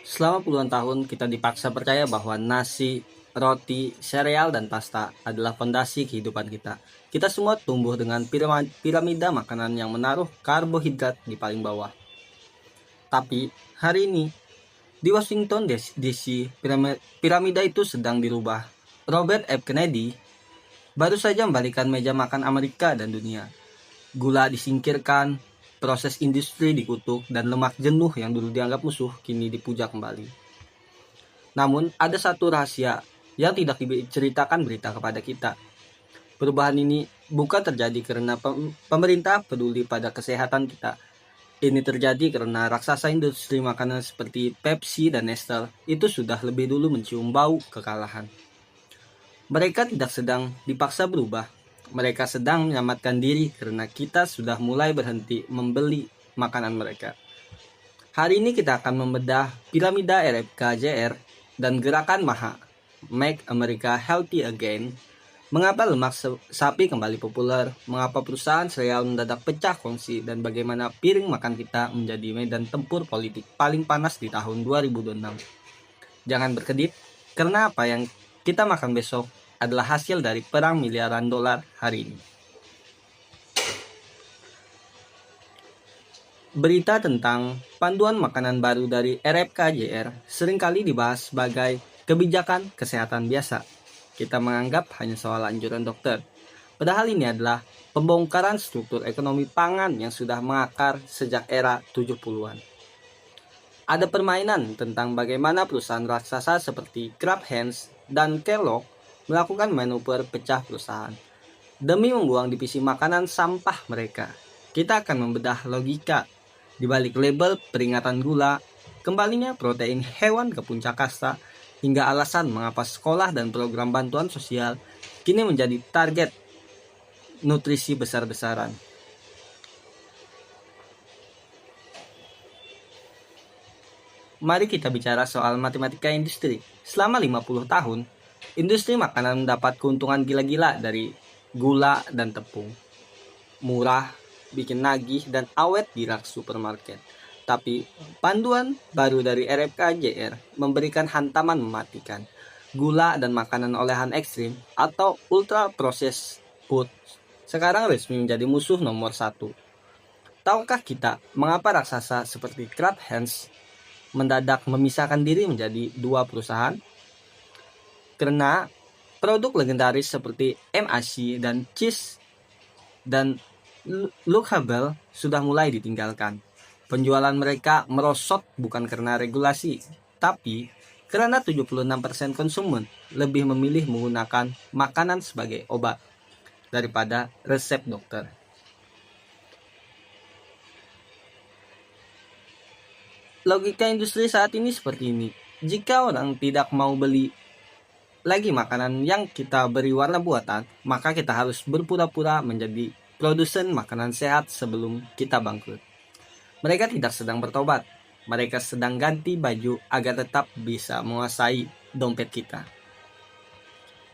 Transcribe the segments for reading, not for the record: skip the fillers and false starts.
Selama puluhan tahun kita dipaksa percaya bahwa nasi, roti, sereal, dan pasta adalah fondasi kehidupan kita. Kita semua tumbuh dengan piramida makanan yang menaruh karbohidrat di paling bawah. Tapi hari ini di Washington DC, piramida itu sedang dirubah. Robert F. Kennedy baru saja membalikan meja makan Amerika dan dunia. Gula disingkirkan, proses industri dikutuk, dan lemak jenuh yang dulu dianggap musuh kini dipuja kembali. Namun, ada satu rahasia yang tidak diceritakan berita kepada kita. Perubahan ini bukan terjadi karena pemerintah peduli pada kesehatan kita. Ini terjadi karena raksasa industri makanan seperti Pepsi dan Nestle itu sudah lebih dulu mencium bau kekalahan. Mereka tidak sedang dipaksa berubah. Mereka sedang menyelamatkan diri karena kita sudah mulai berhenti membeli makanan mereka. Hari ini kita akan membedah piramida RFKJR dan gerakan MAHA, Make America Healthy Again. Mengapa lemak sapi kembali populer, mengapa perusahaan sereal mendadak pecah kongsi, dan bagaimana piring makan kita menjadi medan tempur politik paling panas di tahun 2026. Jangan berkedip, karena apa yang kita makan besok adalah hasil dari perang miliaran dolar hari ini. Berita tentang panduan makanan baru dari RFKJR seringkali dibahas sebagai kebijakan kesehatan biasa. Kita menganggap hanya soal anjuran dokter. Padahal ini adalah pembongkaran struktur ekonomi pangan yang sudah mengakar sejak era 70-an. Ada permainan tentang bagaimana perusahaan raksasa seperti Kraft Heinz dan Kellogg melakukan manuver pecah perusahaan demi membuang divisi makanan sampah mereka. Kita akan membedah logika di balik label peringatan gula, kembalinya protein hewan ke puncak kasta, hingga alasan mengapa sekolah dan program bantuan sosial kini menjadi target nutrisi besar-besaran. Mari kita bicara soal matematika industri. Selama 50 tahun, industri makanan mendapat keuntungan gila-gila dari gula dan tepung. Murah, bikin nagih, dan awet di rak supermarket. Tapi panduan baru dari RFKJR memberikan hantaman mematikan. Gula dan makanan olahan ekstrim atau ultra processed food sekarang resmi menjadi musuh nomor 1. Tahukah kita mengapa raksasa seperti Kraft Heinz mendadak memisahkan diri menjadi 2 perusahaan? Karena produk legendaris seperti MAC dan Cheese dan Lookable sudah mulai ditinggalkan. Penjualan mereka merosot bukan karena regulasi, tapi karena 76% konsumen lebih memilih menggunakan makanan sebagai obat daripada resep dokter. Logika industri saat ini seperti ini. Jika orang tidak mau beli lagi makanan yang kita beri warna buatan, maka kita harus berpura-pura menjadi produsen makanan sehat sebelum kita bangkrut. Mereka tidak sedang bertobat, mereka sedang ganti baju agar tetap bisa menguasai dompet kita.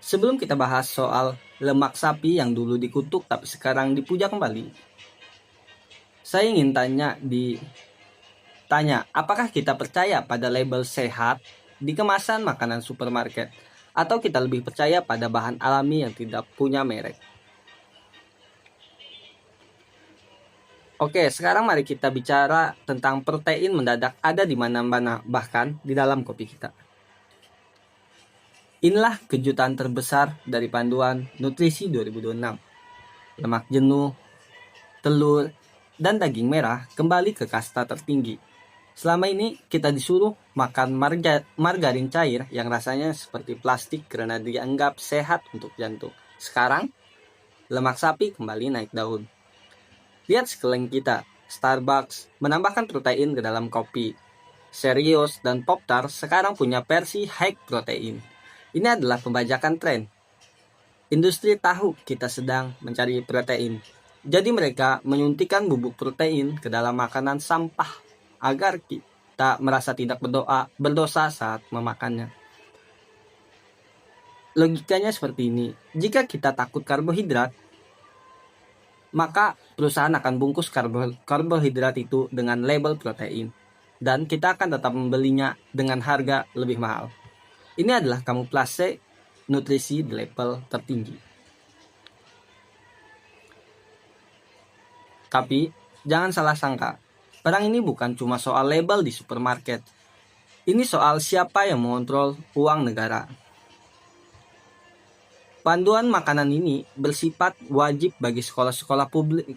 Sebelum kita bahas soal lemak sapi yang dulu dikutuk tapi sekarang dipuja kembali, saya ingin tanya, apakah kita percaya pada label sehat di kemasan makanan supermarket, atau kita lebih percaya pada bahan alami yang tidak punya merek? Oke, sekarang mari kita bicara tentang protein mendadak ada di mana-mana, bahkan di dalam kopi kita. Inilah kejutan terbesar dari panduan nutrisi 2026. Lemak jenuh, telur, dan daging merah kembali ke kasta tertinggi. Selama ini kita disuruh makan margarin cair yang rasanya seperti plastik karena dianggap sehat untuk jantung. Sekarang, lemak sapi kembali naik daun. Lihat sekeliling kita, Starbucks menambahkan protein ke dalam kopi. Cheerios dan Pop-Tart sekarang punya versi high protein. Ini adalah pembajakan tren. Industri tahu kita sedang mencari protein. Jadi mereka menyuntikkan bubuk protein ke dalam makanan sampah agar kita merasa tidak berdosa saat memakannya. Logikanya seperti ini. Jika kita takut karbohidrat, maka perusahaan akan bungkus karbohidrat itu dengan label protein. dan kita akan tetap membelinya dengan harga lebih mahal. Ini adalah kamuflase nutrisi di level tertinggi. Tapi jangan salah sangka, perang ini bukan cuma soal label di supermarket. Ini soal siapa yang mengontrol uang negara. Panduan makanan ini bersifat wajib bagi sekolah-sekolah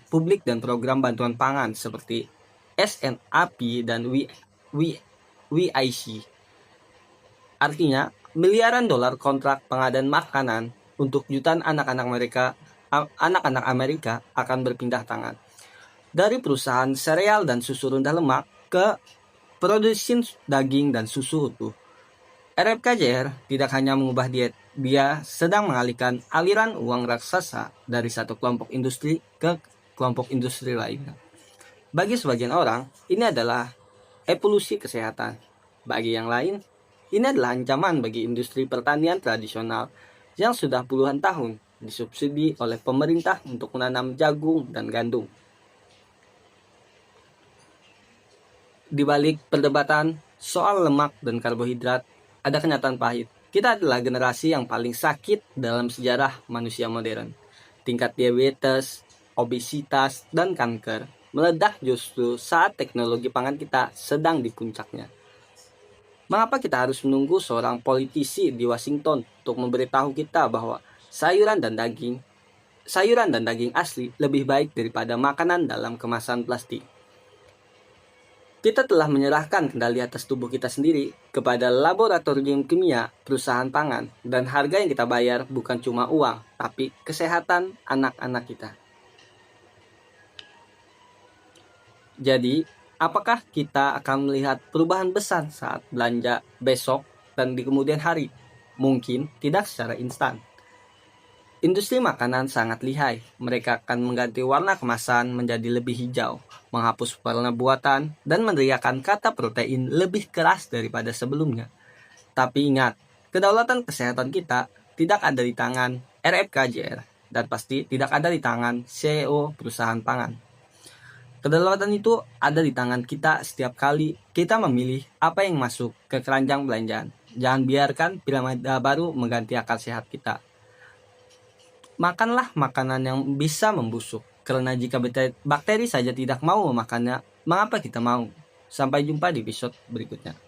publik dan program bantuan pangan seperti SNAP dan WIC. Artinya, miliaran dolar kontrak pengadaan makanan untuk jutaan anak-anak Amerika akan berpindah tangan. Dari perusahaan sereal dan susu rendah lemak ke produsen daging dan susu utuh. RFKJR tidak hanya mengubah diet, dia sedang mengalihkan aliran uang raksasa dari satu kelompok industri ke kelompok industri lainnya. Bagi sebagian orang, ini adalah evolusi kesehatan. Bagi yang lain, ini adalah ancaman bagi industri pertanian tradisional yang sudah puluhan tahun disubsidi oleh pemerintah untuk menanam jagung dan gandum. Di balik perdebatan soal lemak dan karbohidrat, ada kenyataan pahit. Kita adalah generasi yang paling sakit dalam sejarah manusia modern. Tingkat diabetes, obesitas, dan kanker meledak justru saat teknologi pangan kita sedang di puncaknya. Mengapa kita harus menunggu seorang politisi di Washington untuk memberitahu kita bahwa sayuran dan daging asli lebih baik daripada makanan dalam kemasan plastik? Kita telah menyerahkan kendali atas tubuh kita sendiri kepada laboratorium kimia perusahaan pangan, dan harga yang kita bayar bukan cuma uang, tapi kesehatan anak-anak kita. Jadi, apakah kita akan melihat perubahan besar saat belanja besok dan di kemudian hari? Mungkin tidak secara instan. Industri makanan sangat lihai. Mereka akan mengganti warna kemasan menjadi lebih hijau, menghapus warna buatan, dan meneriakkan kata protein lebih keras daripada sebelumnya. Tapi ingat, kedaulatan kesehatan kita tidak ada di tangan RFKJR, dan pasti tidak ada di tangan CEO perusahaan pangan. Kedaulatan itu ada di tangan kita setiap kali kita memilih apa yang masuk ke keranjang belanjaan. Jangan biarkan piramida baru mengganti akal sehat kita. Makanlah makanan yang bisa membusuk, karena jika bakteri saja tidak mau memakannya, mengapa kita mau? Sampai jumpa di episode berikutnya.